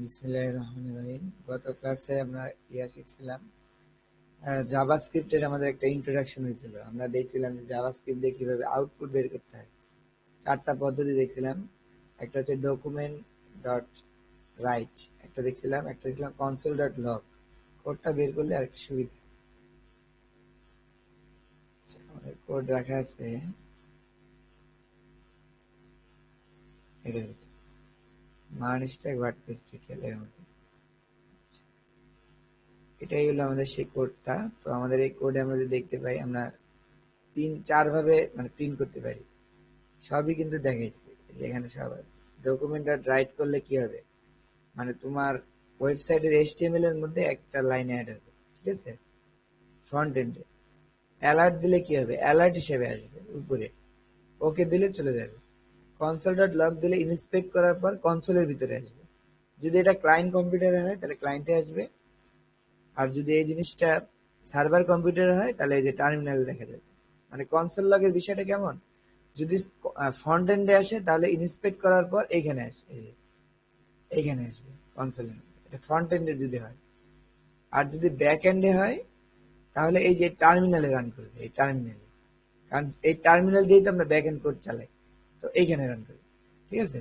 বিসমিল্লাহির রহমানির রহিম। গত ক্লাসে আমরা শিখছিলাম জাভাস্ক্রিপ্টের আমাদের একটা ইন্ট্রোডাকশন হয়েছিল। আমরা দেখছিলাম যে জাভাস্ক্রিপ্ট দিয়ে কিভাবে আউটপুট বের করতে হয়। 4টা পদ্ধতি দেখছিলাম। একটা হচ্ছে ডকুমেন্ট ডট রাইট, একটা দেখছিলাম কনসোল ডট লগ। কোডটা বের করলে আরেকটা সুবিধা। আচ্ছা, আমাদের কোড রাখা আছে এটার ভিতরে, মার্নস্ট্যাক ওয়ার্ডপ্রেস টিউটোরিয়াল এর মধ্যে। এটাই হলো আমাদের সেই কোডটা। তো আমাদের এই কোডে আমরা যদি দেখতে পাই, আমরা 3-4 ভাবে মানে প্রিন্ট করতে পারি। সবই কিন্তু দেখাইছি, যেখানে সব আছে। ডকুমেন্ট ডট রাইট করলে কি হবে, মানে তোমার ওয়েবসাইটের এইচটিএমএল এর মধ্যে একটা লাইন অ্যাড হবে, ঠিক আছে, ফ্রন্ট এন্ডে। অ্যালার্ট দিলে কি হবে, অ্যালার্ট হিসেবে আসবে উপরে। ওকে দিলে চলে যাবে। কনসোল ডট লগ দিলে ইন্সপেক্ট করার পর কনসোলের ভিতরে আসবে। যদি এটা ক্লায়েন্ট কম্পিউটারে হয় তাহলে ক্লায়েন্টে আসবে, আর যদি এই জিনিসটা সার্ভার কম্পিউটারে হয় তাহলে এই যে টার্মিনাল দেখা যাবে। মানে কনসোল লগের বিষয়টা কেমন, যদি ফ্রন্ট এন্ডে আসে তাহলে ইন্সপেক্ট করার পর এইখানে আসে, এইখানে আসবে কনসোল। এটা ফ্রন্ট এন্ডে যদি হয়। আর যদি ব্যাক এন্ডে হয় তাহলে এই যে টার্মিনালে রান করবে, এই টার্মিনালে। কারণ এই টার্মিনাল দিয়েই তো আমরা ব্যাক এন্ড কোড চালাই, তো এইখানে রান করবে, ঠিক আছে।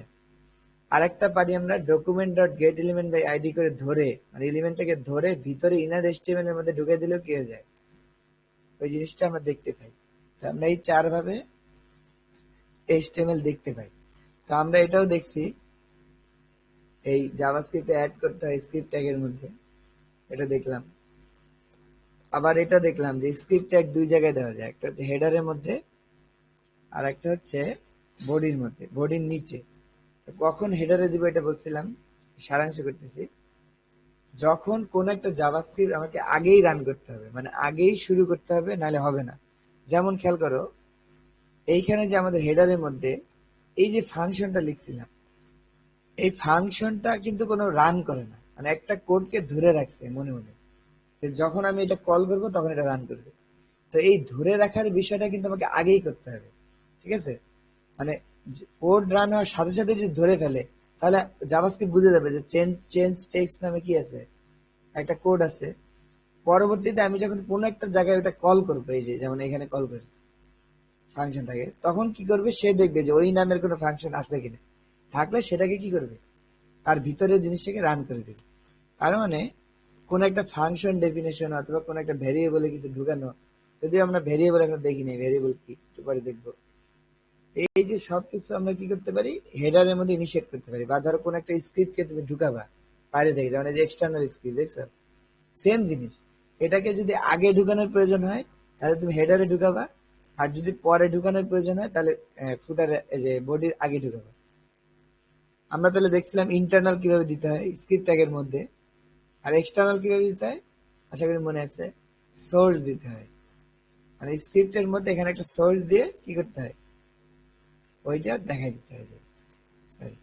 আরেকটা পারি আমরা document dot get element by ID করে ধরে, মানে এলিমেন্টটাকে ধরে ভিতরে ইনার এসটিএমএল এর মধ্যে ঢুকে দিলেও কি হয়ে যায়, ওই জিনিসটা আমরা দেখতে পাই। তো আমরা এই 4 ভাবে এইচটিএমএল দেখতে পাই। তো আমরা এটাও দেখছি, এই জাভাস্ক্রিপ্টে অ্যাড করতে হয় স্ক্রিপ্ট ট্যাগের মধ্যে, এটা দেখলাম। আবার এটা দেখলাম যে স্ক্রিপ্ট ট্যাগ 2 জায়গায় দেওয়া যায়, একটা হচ্ছে হেডারের মধ্যে আর একটা হচ্ছে বডির মধ্যে, বডির নিচে। কখন হেডারে দিব এটা বলছিলাম, সারাংশ করতেছি। যখন কোন একটা জাভাস্ক্রিপ্ট আমাকে আগেই রান করতে হবে, মানে আগেই শুরু করতে হবে, নাহলে হবে না। যেমন খেয়াল করো, এইখানে যে আমাদের হেডারের মধ্যে এই যে ফাংশনটা লিখছিলাম, এই ফাংশনটা কিন্তু কোনো রান করে না, মানে একটা কোডকে ধরে রাখছে মনে মনে। যখন আমি এটা কল করবো তখন এটা রান করবে। তো এই ধরে রাখার বিষয়টা কিন্তু আমাকে আগেই করতে হবে, ঠিক আছে। মানে কোড রান হওয়ার সাথে সাথে যদি ধরে ফেলে, তাহলে জাভাস্ক্রিপ্ট বুঝে যাবে যে চেঞ্জ টেক্সট নামে কি আছে, একটা কোড আছে। পরবর্তীতে আমি যখন কোনো একটা জায়গায় ওটা কল করবো, এই যে যেমন এখানে কল করেছি ফাংশনটাকে, তখন কি করবে, সে দেখবে যে ওই নামের কোনো ফাংশন আছে কিনা। থাকলে সেটাকে কি করবে, তার ভিতরে জিনিসটাকে রান করে দেবে। তার মানে কোন একটা ফাংশন ডেফিনেশন অথবা কোন একটা ভেরিয়েবলে কিছু ঢুকানো, যদি আমরা ভেরিয়েবল এখন দেখিনি, ভেরিয়েবল কি একটু পরে দেখবো। এই যে সবকিছু আমরা কি করতে পারি, হেডারের মধ্যে ইনিশিয়েট করতে পারি। বা ধরো কোন একটা স্ক্রিপ্টকে তুমি ঢুকাবা বাইরে থেকে, যেমন এই যে এক্সটার্নাল স্ক্রিপ্ট দেখছো, সেম জিনিস। এটাকে যদি আগে ঢুকানোর প্রয়োজন হয় তাহলে তুমি হেডারে ঢুকাবা, আর যদি পরে ঢুকানোর প্রয়োজন হয় তাহলে ফুটারে, এই যে বডির আগে ঢুকাবা। আমরা তাহলে দেখছিলাম ইন্টারনাল কিভাবে দিতে হয় স্ক্রিপ্ট ট্যাগের মধ্যে, আর এক্সটার্নাল কিভাবে দিতে হয়, আশা করি মনে আছে, সোর্স দিতে হয়। মানে স্ক্রিপ্টের মধ্যে এখানে একটা সোর্স দিয়ে কি করতে হয়, ওইটা দেখাই দিতে হয়। সরি,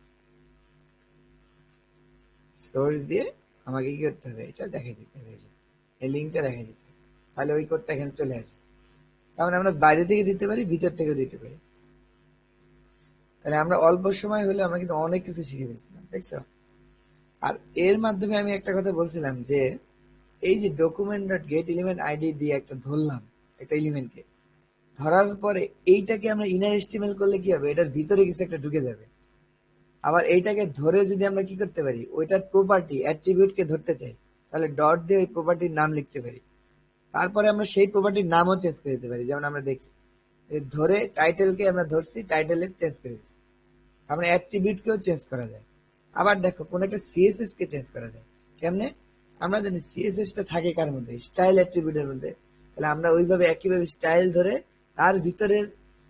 সোর্স দিয়ে আমাকে কি করতে হবে, এটা দেখাই দিতে হবে, এই লিঙ্কটা দেখাই দিতে হবে। তাহলে ওই কোডটা এখানে চলে আসবে। তার মানে আমরা বাইরে থেকে দিতে পারি, ভিতর থেকেও দিতে পারি। তাহলে আমরা অল্প সময় হলে আমরা কিন্তু অনেক কিছু শিখে ফেলছিলাম, দেখছো। আর এর মাধ্যমে আমি একটা কথা বলছিলাম যে এই যে document dot get element ID দিয়ে একটা ধরলাম, একটা এলিমেন্টকে ধরার পরে এইটাকে আমরা ইনার এস্টিমেল করলে কি হবে, এটার ভিতরে কিছু একটা ঢুকে যাবে। আবার এইটাকে ধরে যদি আমরা কি করতে পারি, ওইটার প্রপার্টি অ্যাট্রিবিউটকে ধরতে চাই, তাহলে ডট দিয়ে ওই প্রপার্টির নাম লিখতে পারি। তারপরে আমরা সেই প্রপার্টির নামও চেঞ্জ করে দিতে পারি, যেমন আমরা দেখছি ধরে টাইটেলকে আমরা ধরছি, টাইটেলের চেঞ্জ করে দিচ্ছি। আমরা অ্যাট্রিবিউটকেও চেঞ্জ করা যায়। আবার দেখো কোন একটা সিএসএস কে চেঞ্জ করা যায় কেমনে, আমরা জানি সিএসএস টা থাকে কার মধ্যে, স্টাইল অ্যাট্রিবিউটের মধ্যে। তাহলে আমরা ওইভাবে একইভাবে স্টাইল ধরে তার ভিতরের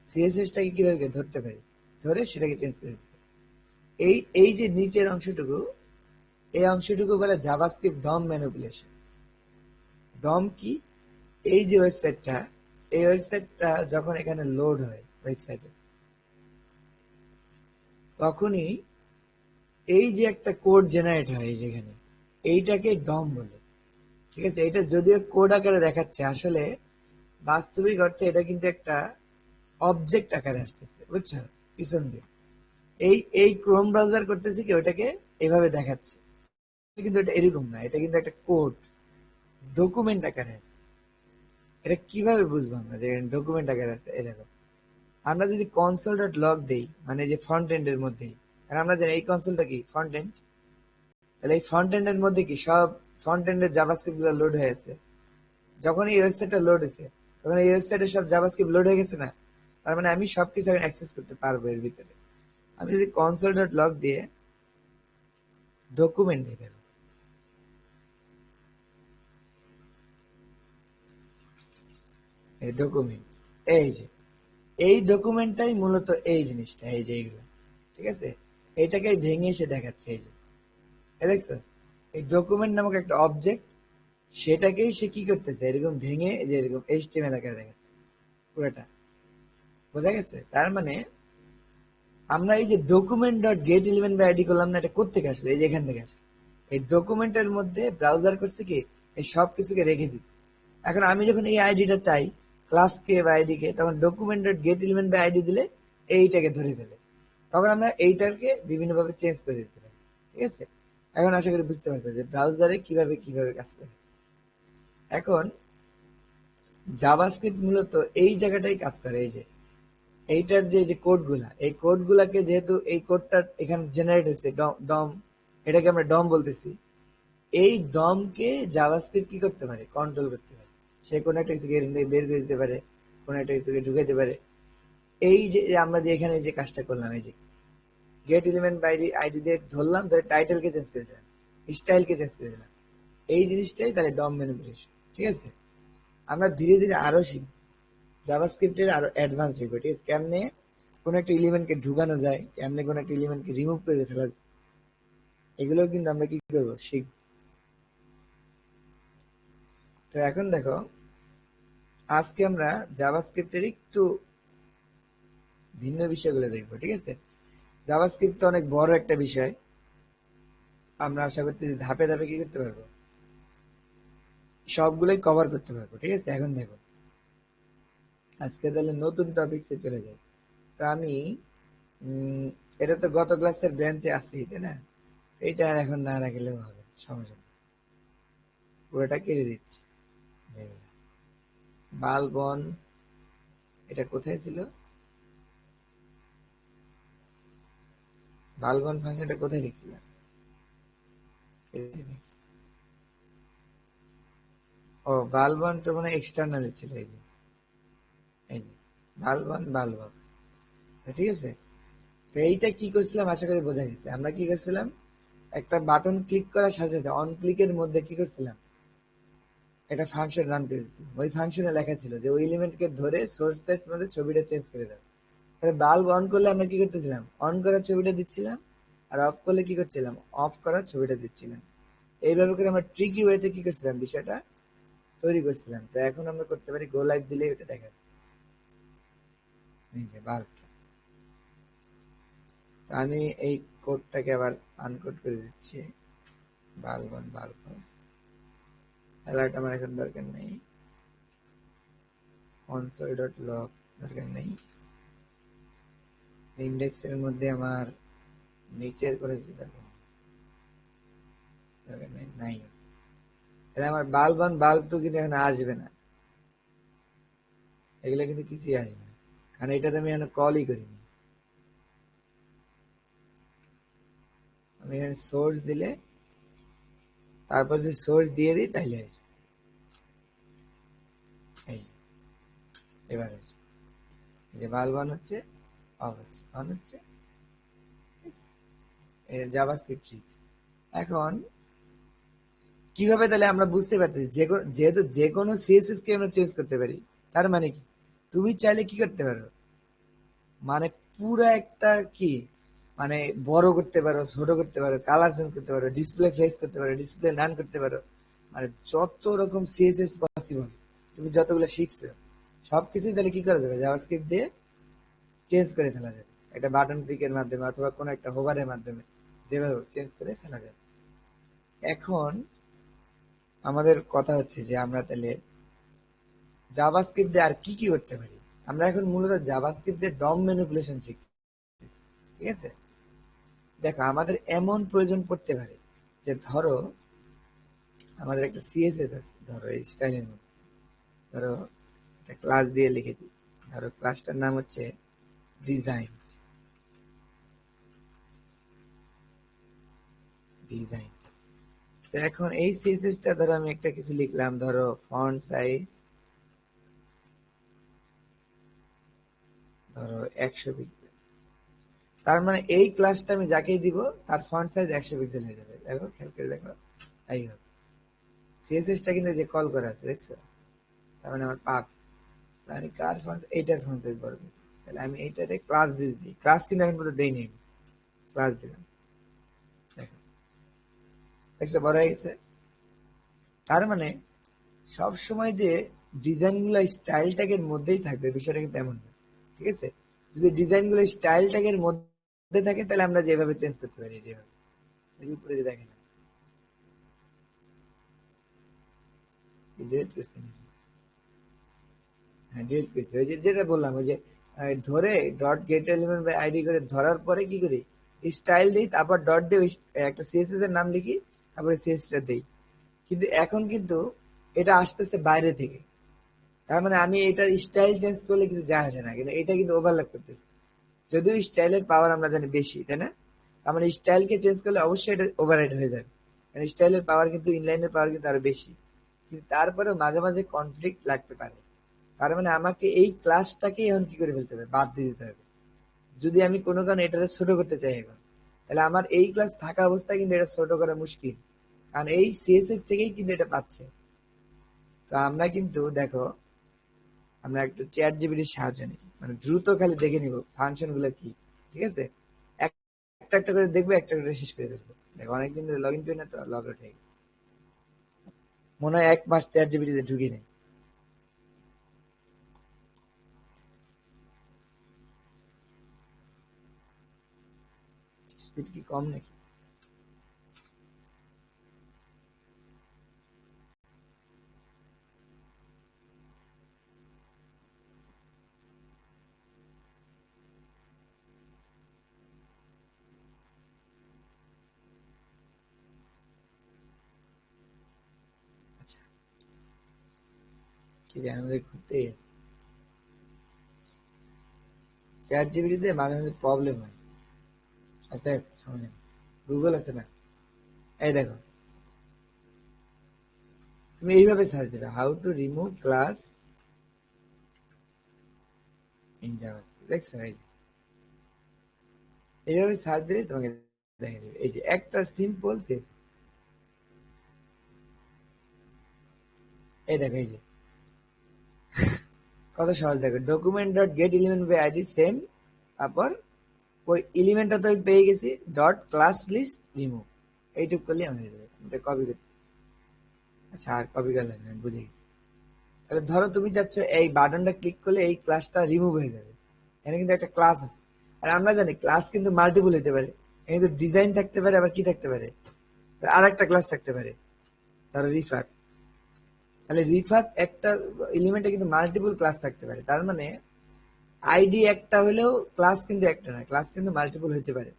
সিএসএস টাকে কিভাবে ধরতে পারি, ধরে সেটাকে চেঞ্জ করে দিতে পারি। এই এই যে নিচের অংশটুকু, এই অংশটুকু বলে জাভাস্ক্রিপ্ট ডম ম্যানিপুলেশন। ডম কি, এই যে ওয়েবসাইটটা, এই ওয়েবসাইটটা যখন এখানে লোড হয় ওয়েবসাইটে, তখনই এই যে একটা কোড জেনারেট হয় এই যেখানে, এইটাকে ডম বলে, ঠিক আছে। এটা যদিও কোড আকারে দেখাচ্ছে, আসলে বাস্তবিক অর্থে এটা কিন্তু একটা অবজেক্ট আকারে আসতেছে, বুঝছো, পিছন দিয়ে। এই এই ক্রোম ব্রাউজার করতেছে কি, ওটাকে এইভাবে দেখাচ্ছে। কিন্তু এটা এরকম না, এটা কিন্তু একটা কোড ডকুমেন্ট আকারে আছে। এটা কিভাবে বুঝবো আমরা যে ডকুমেন্ট আকারে আছে? এই দেখো, আমরা যদি কনসোল ডট লগ দেই, মানে যে ফ্রন্ট এন্ডের মধ্যেই, আর আমরা জানি এই কনসোলটা কি ফ্রন্ট এন্ড, তাহলে এই ফ্রন্ট এন্ডের মধ্যে কি সব ফ্রন্ট এন্ডের জাভাস্ক্রিপ্ট গুলো লোড হয়ে আছে। যখন এই ওয়েবসাইটটা লোড হয়েছে তখন এই ওয়েবসাইটে সব জাভাস্ক্রিপ্ট লোড হয়ে গেছে না? তার মানে আমি সবকিছু অ্যাক্সেস করতে পারবো এর ভিতরে। আমি যদি কনসোল ডট লগ দিয়ে ডকুমেন্ট দিয়ে দেবো, এই ডকুমেন্ট, এই যে এই ডকুমেন্টটাই মূলত এই জিনিসটা, এই যে এইগুলো, ঠিক আছে, এইটাকে ভেঙে এসে দেখাচ্ছে। এই যে দেখছো, এই ডকুমেন্ট নামক একটা অবজেক্ট, সেটাকেই সে কি করতেছে এরকম ভেঙে যে এরকম এইচটিএমএল আকারে দেখাচ্ছে পুরোটা। বোঝা গেছে? তার মানে আমরা এই যে ডকুমেন্ট ডট গেট এলিমেন্ট বা আইডি করলাম না, এটা কোত্থেকে আসলো? এই যে এখান থেকে আসে। এই ডকুমেন্টের মধ্যে ব্রাউজার করছে কি এই সব কিছুকে রেখে দিচ্ছে। এখন আমি যখন এই আইডিটা চাই, ক্লাস কে বা আইডি কে, তখন ডকুমেন্ট ডট গেট এলিমেন্ট বা আইডি দিলে এইটাকে ধরে ফেলে। তখন আমরা এইটাকে বিভিন্ন ভাবে চেঞ্জ করে দিতে পারি। ঠিক আছে, এখন আশা করি বুঝতে পারছো যে ব্রাউজারে কিভাবে কিভাবে কাজ করে। এখন জাভাস্ক্রিপ্ট মূলত এই জায়গাটাই কাজ করে। এই যে এইটার যে কোড গুলা, এই কোড গুলাকে যেহেতু এই কোডটা এখানে জেনারেট হয়েছে ডম, এটাকে আমরা ডম বলতেছি। এই ডম কে জাভাস্ক্রিপ্ট কি করতে পারে? কন্ট্রোল করতে পারে। সে কোন একটা কিছুকে এখান থেকে বের করে দিতে পারে, কোন একটা কিছুকে ঢুকাইতে পারে। এই যে আমরা যে এখানে যে কাজটা করলাম, এই যে গেট এলিমেন্ট বাইডি আইডি দিয়ে ধরলাম, ধরে টাইটেল কে চেঞ্জ করে দিলাম, স্টাইল কে চেঞ্জ করে দিলাম, এই জিনিসটাই তাহলে ডম ম্যানিপুলেশন। ঠিক আছে, আমরা ধীরে ধীরে আরো শিখব, জাভাস্ক্রিপ্টের আরো অ্যাডভান্স শিখবো। ঠিক আছে, কেমনে কোন একটা এলিমেন্টকে ঢুকানো যায়, কেমনে কোন একটা এলিমেন্টকে রিমুভ করে ফেলা যায়, এগুলো কিন্তু আমরা কি করবো, শিখব। তো এখন দেখো, আজকে আমরা জাভাস্ক্রিপ্টের একটু ভিন্ন বিষয়গুলো দেখবো। ঠিক আছে, জাভাস্ক্রিপ্ট তো অনেক বড় একটা বিষয়, আমরা আশা করতেছি ধাপে ধাপে কি করতে পারবো, সবগুলোই কভার করতে পারবো। ঠিক আছে, এখন দেখো আজকে তাহলে নতুন টপিকসে চলে যাই। তো আমি এটা তো গত ক্লাসের ব্রাঞ্চে আছি, তাই না? এইটা আর এখন না রাখলেও হবে, সমস্যা নেই, পুরোটা কেটে দিচ্ছি। বালবন, এটা কোথায় ছিল? বালবন ফাংশনটা কোথায় লিখছিলাম? ও, বালবনটা মানে এক্সটার্নাল ছিল। এই যে এই যে বালবন বালবন, ঠিক আছে। তো এইটা কি করছিলাম আশা করি বোঝা গেছে। আমরা কি করছিলাম, একটা বাটন ক্লিক করার সাথে সাথে অন ক্লিকের মধ্যে কি করছিলাম, একটা ফাংশন রান করেছি। ওই ফাংশনে লেখা ছিল যে ওই এলিমেন্টকে ধরে সোর্স এর মধ্যে ছবিটা চেঞ্জ করে দাও। বাল্ব অন করলে আমরা কি করতেছিলাম, অন করার ছবিটা দিচ্ছিলাম, আর অফ করলে কি করছিলাম, অফ করার ছবিটা দিচ্ছিলাম। এইভাবে করে আমরা ট্রিকি ওয়েতে কি করছিলাম, বিষয়টা তৈরি করছিলাম। তো এখন আমরা করতে পারি গো লাইভ দিলে এটা দেখাবে, এই যে বাল্বটা। আমি এই কোডটাকে আবার আনকোড করে দিচ্ছি, bulb on bulb of. Alert আমার এখন দরকার নেই, কনসোল ডট লগ দরকার নেই, ইন্ডেক্সের মধ্যে আমার নিচের করে দিতে দরকার নেই, নাই। তাহলে আমার বাল্ব অন বাল্ব টু কিন্তু এখন আসবে না, এগুলো কিন্তু কিছুই আসবে না, কারণ এটাতে আমি এখন কলই করিনি। আমি এখানে সোর্স দিলে, তারপর যদি সোর্স দিয়ে দিই তাহলে আসবে। এই এবার আসবে, এই যে বাল্ব অন হচ্ছে, অফ হচ্ছে, অন হচ্ছে, জাভাস্ক্রিপ্ট ট্রিক্স। এখন কিভাবে তাহলে আমরা বুঝতে পারতেছি যেহেতু যে কোনো সিএসএস কে আমরা চেঞ্জ করতে পারি, তার মানে কি তুমি চাইলে কি করতে পারো, মানে পুরো একটা কি, মানে বড় করতে পারো, ছোট করতে পারো, কালার চেঞ্জ করতে পারো, ডিসপ্লে ফেস করতে পারো, ডিসপ্লে নান করতে পারো, মানে যত রকম সিএসএস পসিবল তুমি যতগুলো শিখছো সবকিছুই তাহলে কি করা যাবে, জাভাস্ক্রিপ্ট দিয়ে চেঞ্জ করে ফেলা যাবে, একটা বাটন ক্লিকের মাধ্যমে অথবা কোনো একটা হোভারের মাধ্যমে যেভাবে চেঞ্জ করে ফেলা যাবে। এখন আমাদের কথা হচ্ছে যে আমরা তাহলে জাভাস্ক্রিপ্ট দিয়ে আর কি কি করতে পারি। আমরা এখন মূলত জাভাস্ক্রিপ্ট দিয়ে ডম ম্যানিপুলেশন শিখতেছি। ঠিক আছে, দেখো আমাদের এমন প্রয়োজন পড়তে পারে যে ধরো আমাদের একটা সিএসএস আছে, ধরো এই স্টাইলের মধ্যে, ধরো একটা ক্লাস দিয়ে লিখে দিই, ধরো ক্লাসটার নাম হচ্ছে ডিজাইন। ডিজাইন তো এখন এই সিএসএসটা ধরো আমি একটা কিছু লিখলাম, ধরো ফন্ট সাইজ ধরো 100 পিক্সেল। তার মানে এই ক্লাসটা আমি যাকেই দিব তার ফন্ট সাইজ 100 পিক্সেল হয়ে যাবে। দেখো খেয়াল করে দেখো, এই হবে সিএসএসটা কিন্তু যে কল করা আছে দেখছো, তার মানে আমার পাপ। আমি কার ফন্ট, এইটার ফন্ট সাইজ বড় করব। তাহলে আমি এইটারে ক্লাস দিয়ে দিই, ক্লাস কিন্তু এখন পর্যন্ত দেইনি, ক্লাস দিলাম, দেখো দেখছো বড় হয়ে গেছে। তার মানে সব সময় যে ডিজাইন গুলো স্টাইল ট্যাগের মধ্যেই থাকবে বিষয়টা কিন্তু এমন না, ঠিক আছে। যদি ডিজাইন গুলো স্টাইল ট্যাগের মধ্যে থাকে তাহলে আমরা যেভাবে চেঞ্জ করতে পারি, যেভাবে উপরে যে দেখেন ডিলিট করছি নাকি? হ্যাঁ ডিলিট করছি, ওই যে যেটা বললাম, ওই যে ধরে dot get element by ID করে ধরার পরে কি করি, স্টাইল দিই, তারপর ডট দিয়ে একটা সিএসএস এর নাম লিখি, তারপরে সিএসএস টা দিই। কিন্তু এখন কিন্তু এটা আসতেছে বাইরে থেকে, তার মানে আমি এটার স্টাইল চেঞ্জ করলে কিছু যায় আসে না, কিন্তু এটা কিন্তু ওভারল্যাপ করতেছে। যদিও স্টাইলের পাওয়ার আমরা জানি বেশি, তাই না? তার মানে স্টাইলকে চেঞ্জ করলে অবশ্যই এটা ওভাররাইড হয়ে যাবে, কারণ স্টাইলের পাওয়ার কিন্তু ইনলাইনের পাওয়ার কিন্তু আরো বেশি। কিন্তু তারপরেও মাঝে মাঝে কনফ্লিক্ট লাগতে পারে। তার মানে আমাকে এই ক্লাসটাকে এখন কি করে ফেলতে হবে, বাদ দিয়ে দিতে হবে। যদি আমি কোনো কারণে এটাকে ছোট করতে চাই এখন, তাহলে আমার এই ক্লাস থাকা অবস্থায় কিন্তু এটা ছোট করা মুশকিল, কারণ এই সিএসএস থেকেই কিন্তু এটা পাচ্ছে। তো আমরা কিন্তু দেখো, আমরা একটু চ্যাট জিপিটির সাহায্য নিই, মানে দ্রুত খালি দেখে নিব ফাংশন গুলো কি, ঠিক আছে। একটা একটা করে দেখবো, একটা করে শেষ করে দেখবো। দেখো অনেকদিন ধরে লগ ইন করি না, তো লগ আউট হয়ে গেছে, মনে হয় 1 মাস চ্যাট জিপিটিতে ঢুকি নেই। স্পিড কি কম নাকি? আচ্ছা, কি জানি আমাদের ঘুরতে গেছে, চ্যাট জিপিটিতে মাঝে মাঝে প্রবলেম হয়। আচ্ছা সমস্যা নেই, গুগল আছে না, এই দেখো তুমি এইভাবে সার্চ দেবে, how to remove class in JavaScript, দেখছো? এই যে এইভাবে সার্চ দিলে তোমাকে দেখে দেবে, এই যে একটা সিম্পল সিএসএস। এই দেখো, এই যে কত সহজ, দেখো document dot get element by ID same, তারপর ওই এলিমেন্টটা তো আমি পেয়ে গেছি, ডট ক্লাস লিস্ট রিমুভ, এইটুকু করলে আমি হয়ে যাবে। এটা কপি করতেছি, আচ্ছা আর কপি করলে আমি বুঝে গেছি। তাহলে ধরো তুমি চাচ্ছ এই বাটনটা ক্লিক করলে এই ক্লাসটা রিমুভ হয়ে যাবে, এখানে কিন্তু একটা ক্লাস আছে। আর আমরা জানি ক্লাস কিন্তু মাল্টিপল হতে পারে, এখানে কিন্তু ডিজাইন থাকতে পারে, আবার কি থাকতে পারে, আর একটা ক্লাস থাকতে পারে, ধরো রিফাত। তাহলে রিফাত একটা এলিমেন্টে কিন্তু মাল্টিপল ক্লাস থাকতে পারে, তার মানে আইডি একটা হলেও ক্লাস কিন্তু একটা না, ক্লাস কিন্তু মাল্টিপল হতে পারে।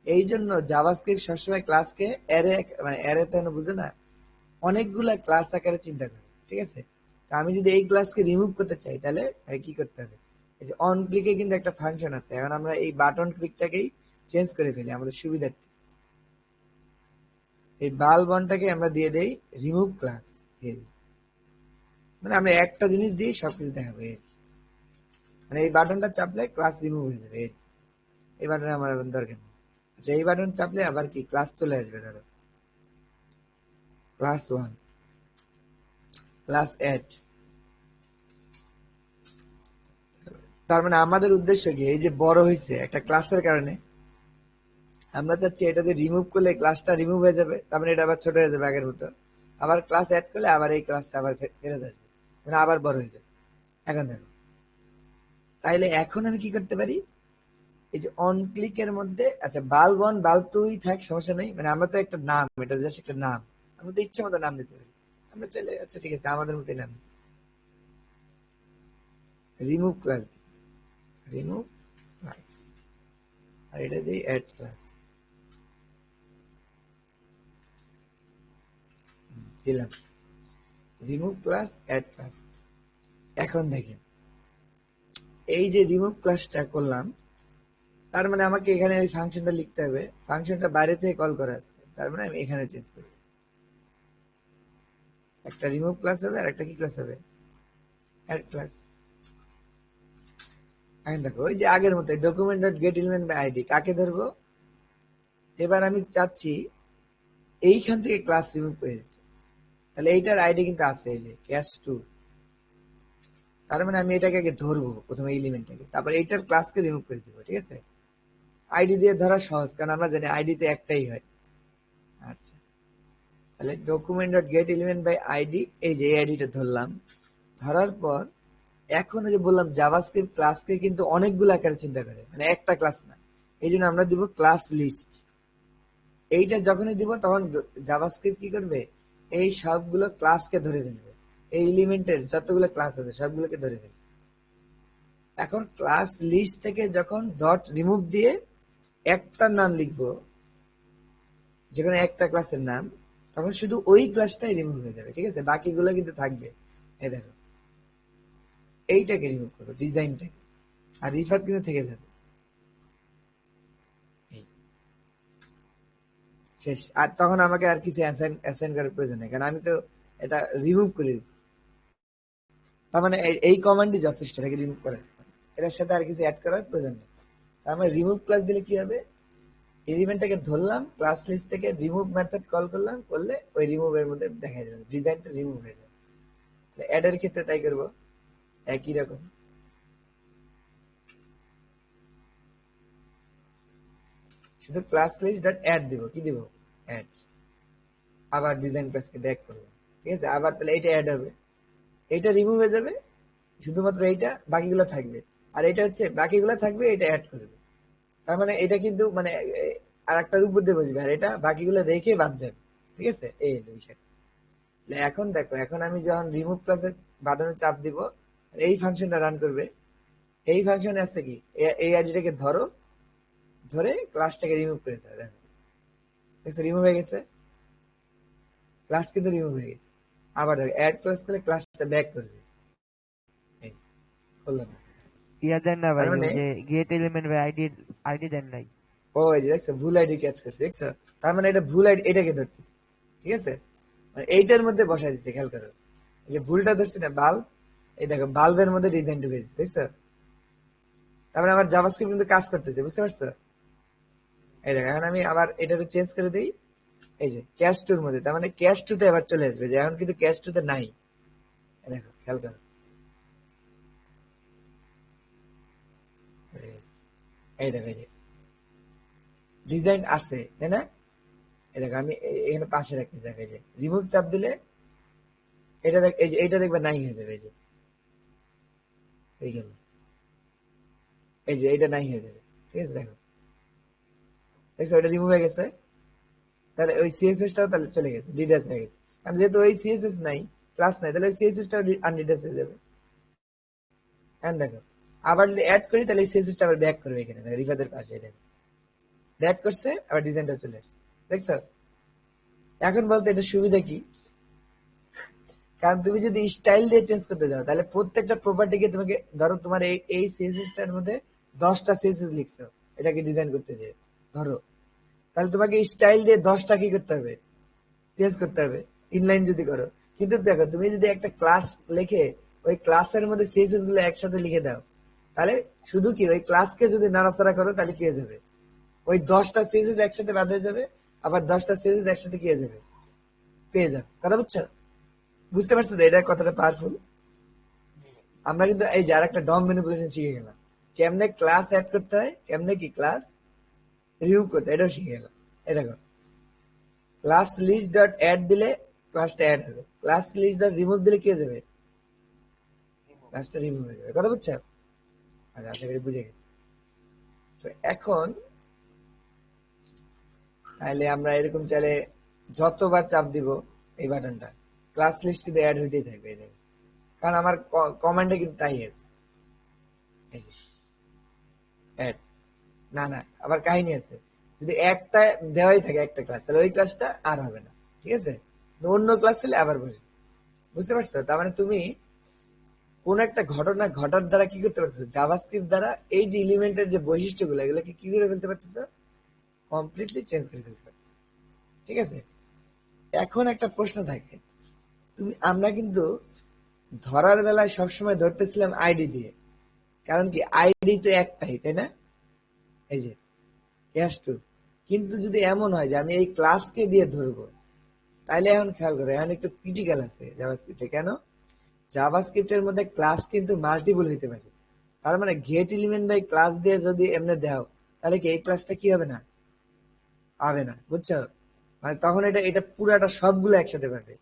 এই জন্য জাভাস্ক্রিপ্ট সবসময় ক্লাসকে অ্যারে, মানে অ্যারে তো বুঝে না, অনেকগুলা ক্লাস আকারে চিন্তা করে, ঠিক আছে। তা আমি যদি এই ক্লাসকে রিমুভ করতে চাই তাহলে কি করতে হবে, এই যে অন ক্লিকে কিন্তু একটা ফাংশন আছে, এখন আমরা এই বাটন ক্লিকটাকেই চেঞ্জ করে ফেলি আমাদের সুবিধার্থে। এই বাল বনটাকে আমরা দিয়ে দেই রিমুভ ক্লাস, মানে আমরা একটা জিনিস দিয়ে সবকিছু দেখাবো মানে এই বাটনটা চাপলে ক্লাস রিমুভ হয়ে যাবে এই বাটনে আমার এখন দরকার নেই। আচ্ছা এই বাটন চাপলে আবার কি ক্লাস চলে আসবে, ধরো ক্লাস 1, ক্লাস 8। তার মানে আমাদের উদ্দেশ্য কি, এই যে বড় হয়েছে একটা ক্লাসের কারণে, আমরা চাচ্ছি এটাতে রিমুভ করলে ক্লাসটা রিমুভ হয়ে যাবে, তার মানে এটা আবার ছোট হয়ে যাবে আগের মতো। আবার ক্লাস অ্যাড করলে আবার এই ক্লাসটা আবার ফেরত আসবে, মানে আবার বড় হয়ে যাবে। এখন দেখো, তাইলে এখন আমি কি করতে পারি, এই যে অন ক্লিকের মধ্যে, আচ্ছা বাল্ব 1 বাল্ব 2 থাক সমস্যা নেই, মানে আমরা তো একটা নাম, এটা জাস্ট একটা নাম, আমরা তো ইচ্ছে মতো নাম দিতে পারি। আমরা চাইলে আচ্ছা ঠিক আছে আমাদের মতোই নাম, রিমুভ ক্লাস, রিমুভ ক্লাস, আর এটা দিই অ্যাড ক্লাস। দিলাম, রিমুভ ক্লাস, অ্যাড ক্লাস। এখন দেখেন এই যে রিমুভ ক্লাসটা করলাম, তার মানে আমাকে এখানে ওই ফাংশনটা লিখতে হবে, ফাংশনটা বাইরে থেকে কল করা আছে, তার মানে আমি এখানে চেঞ্জ করি। একটা রিমুভ ক্লাস হবে আর একটা কি ক্লাস হবে, অ্যাড ক্লাস। এখন দেখো ওই যে আগের মতো document dot get element by ID কাকে ধরবো, এবার আমি চাচ্ছি এইখান থেকে ক্লাস রিমুভ করে দিতে। তাহলে এইটার আইডি কিন্তু আছে, এই যে ক্যাশ টু। তার মানে আমি এটাকে আগে ধরবো প্রথমে এলিমেন্টটাকে, তারপর এইটার ক্লাসকে রিমুভ করে দিব। ঠিক আছে, আইডি দিয়ে ধরা সহজ, কারণ আমরা জানি আইডি তে একটাই হয়। আচ্ছা, তাহলে document dot get element by ID, এই যে এই আইডিটা ধরলাম। ধরার পর এখন ওই যে বললাম জাভাস্ক্রিপ্ট ক্লাসকে কিন্তু অনেকগুলো আকারে চিন্তা করে, মানে একটা ক্লাস না। এই জন্য আমরা দিব ক্লাস লিস্ট। এইটা যখনই দিব তখন জাভাস্ক্রিপ্ট কি করবে, এই সবগুলো ক্লাসকে ধরে ফেলবে, এই এলিমেন্টের যতগুলো ক্লাস আছে সবগুলোকে ধরে ফেলবে। এখন ক্লাস লিস্ট থেকে যখন ডট রিমুভ দিয়ে একটা নাম লিখবো, যেখানে একটা ক্লাসের নাম, তখন শুধু ওই ক্লাসটাই রিমুভ হয়ে যাবে। ঠিক আছে, বাকিগুলো কিন্তু থাকবে। এই দেখো এইটাকে রিমুভ করবো, ডিজাইনটাকে, আর রিফাত কিন্তু থেকে যাবে। শেষ। আর তখন আমাকে আর কিছু অ্যাসাইন করার প্রয়োজন নেই, কারণ আমি তো এটা রিমুভ করে দিচ্ছি। তার মানে এই কমান্ডই যথেষ্ট এটাকে রিমুভ করার, এটার সাথে আর কিছু অ্যাড করার প্রয়োজন নেই। তার মানে রিমুভ ক্লাস দিলে কি হবে, এলিমেন্টটাকে ধরলাম, ক্লাস লিস্ট থেকে রিমুভ মেথড কল করলাম, করলে ওই রিমুভ এর মধ্যে দেখা যাবে, ডিজাইনটা রিমুভ হয়ে যাবে। অ্যাড এর ক্ষেত্রে তাই করবো, একই রকম। শুধু ক্লাস লিস্ট ডট অ্যাড দিব, কি দিব, অ্যাড। আবার ডিজাইন ক্লাসকে ব্যাক করলাম। ঠিক আছে, আবার তাহলে এটা অ্যাড হবে, এটা রিমুভ হয়ে যাবে, শুধুমাত্র এইটা, বাকিগুলো থাকবে। আর এটা হচ্ছে বাকিগুলো থাকবে, এটা অ্যাড করবে। তার মানে এটা কিন্তু মানে আর একটা উপর দিয়ে বসবে, আর এটা বাকিগুলো রেখে বাদ যাবে। ঠিক আছে, এই বিষয়। এখন দেখো, এখন আমি যখন রিমুভ ক্লাসের বাটনে চাপ দিব, এই ফাংশনটা রান করবে। এই ফাংশনে আছে কি, এই আইডিটাকে ধরো, ধরে ক্লাসটাকে রিমুভ করে দাও। দেখো রিমুভ হয়ে গেছে, ক্লাস কিন্তু রিমুভ হয়ে গেছে। আবার দেখো অ্যাড ক্লাস করলে ক্লাসটা ব্যাক করবে, করলাম। ইয়া দেন না ভাই, তার মানে ওই যে get element by ID, ID দেন নাই। ও এই যে দেখছো ভুল আইডি ক্যাচ করছে, দেখছো? তার মানে এটা ভুল আইডি, এটাকে ধরতেছে। ঠিক আছে, মানে এইটার মধ্যে বসাই দিচ্ছে, খেয়াল করো। এই যে ভুলটা ধরছে না, বাল্ব, এই দেখো বাল্বের মধ্যে ডিজাইন ঢুকে দিচ্ছে, দেখছো? তারপরে আমার জাভাস্ক্রিপ্ট কিন্তু কাজ করতেছে, বুঝতে পারছো? এই দেখো এখন আমি আবার এটাকে চেঞ্জ করে দিই, এই যে ক্যাশ টুর মধ্যে, তার মানে ক্যাশ টুতে আবার চলে আসবে, যে এখন কিন্তু ক্যাশ টুতে নাই। এই দেখো খেয়াল করো, এই দেখো এই যে ডিজাইন আছে, তাই না? এই দেখো আমি এখানে পাশে রাখতে দেখো, এই যে রিমুভ চাপ দিলে এটা দেখ, এই যে এইটা দেখবে নাই হয়ে যাবে, এই যে এই গেল, এই যে এইটা নাই হয়ে যাবে। ঠিক আছে, দেখো দেখছো ওইটা রিমুভ হয়ে গেছে, তাহলে ওই সিএসএস টাও তাহলে চলে গেছে, ডিটেলস হয়ে গেছে। কারণ যেহেতু ওই সিএসএস নাই, ক্লাস নাই, তাহলে সিএসএস টাও আনডিটেলস হয়ে যাবে। এখন দেখো আবার যদি অ্যাড করি, তাহলে সিএসএস টা আবার ব্যাক করবে, এখানে দেখো রিফাতের পাশে দেখো ব্যাক করছে, আবার ডিজাইনটা চলে আসছে, দেখছো? এখন বলতে এটা সুবিধা কি, কারণ তুমি যদি স্টাইল দিয়ে চেঞ্জ করতে যাও, তাহলে প্রত্যেকটা প্রপার্টিকে তোমাকে, ধরো তোমার এই সিএসএস টার মধ্যে 10টা সিএসএস লিখছো এটাকে ডিজাইন করতে যে, ধরো, তাহলে তোমাকে স্টাইল দিয়ে 10টা কি করতে হবে, চেঞ্জ করতে হবে, ইনলাইন যদি করো। কিন্তু দেখো তুমি যদি একটা ক্লাস লিখে ওই ক্লাসের মধ্যে সিএসএস গুলো একসাথে লিখে দাও, তাহলে শুধু কি ওই ক্লাসকে যদি নাড়াচাড়া করো, তাহলে কি হয়ে যাবে, ওই 10টা সিএসএস একসাথে বাদ হয়ে যাবে, আবার 10টা সিএসএস একসাথে কি হয়ে যাবে, পেয়ে যাবে। কথা বুঝছো? বুঝতে পারছো তো এটা কতটা পাওয়ারফুল? আমরা কিন্তু এই যে আরেকটা ডম ম্যানিপুলেশন শিখে গেলাম, কেমনে ক্লাস অ্যাড করতে হয়, কেমনে কি ক্লাস রিমুভ করতে হয়, এটাও শিখে গেলাম। এই দেখো ক্লাস লিস্ট ডট অ্যাড দিলে ক্লাসটা অ্যাড হবে, ক্লাস লিস্ট ডট রিমুভ দিলে কি হয়ে যাবে, ক্লাসটা রিমুভ হয়ে যাবে। কথা বুঝছো? আচ্ছা, আশা করি বুঝে গেছি। তো এখন তাহলে আমরা এরকম চাইলে যতবার চাপ দিব এই বাটনটা, ক্লাস লিস্ট কিন্তু অ্যাড হইতেই থাকবে, এই দেখো। কারণ আমার কমান্ডে কিন্তু তাই আছে, এই যে অ্যাড, না না আবার কাহিনী আছে, যদি একটা দেওয়াই থাকে একটা ক্লাস, তাহলে ওই ক্লাসটা আর হবে না। ঠিক আছে, অন্য ক্লাস হলে আবার বসবে। বুঝতে পারছো? তার মানে তুমি কোন একটা ঘটনা ঘটার দ্বারা কি করতে পারছো, জাভাস্ক্রিপ্ট দ্বারা এই যে এলিমেন্টের যে বৈশিষ্ট্যগুলো এগুলোকে কি করে ফেলতে পারতেছো, কমপ্লিটলি চেঞ্জ করে ফেলতে পারতেছো। ঠিক আছে, এখন একটা প্রশ্ন থাকে, আমরা কিন্তু ধরার বেলায় সবসময় ধরতেছিলাম আইডি দিয়ে, কারণ কি আইডি তো একটাই, তাই না? এই যে ক্যাশ টু। কিন্তু যদি এমন হয় যে আমি এই ক্লাসকে দিয়ে ধরবো, তাইলে এখন খেয়াল করো, এখন একটু ক্রিটিক্যাল আছে জাভাস্ক্রিপ্টে। কেন? জাভাস্ক্রিপ্টের মধ্যে ক্লাস কিন্তু মাল্টিপল হইতে পারে। তার মানে গেট এলিমেন্ট বাই ক্লাস দিয়ে যদি এমনি দাও, তাহলে কি এই ক্লাসটা কি হবে না, পাবে না। বুঝছো? মানে তখন এটা এটা পুরাটা সবগুলো একসাথে পাবে।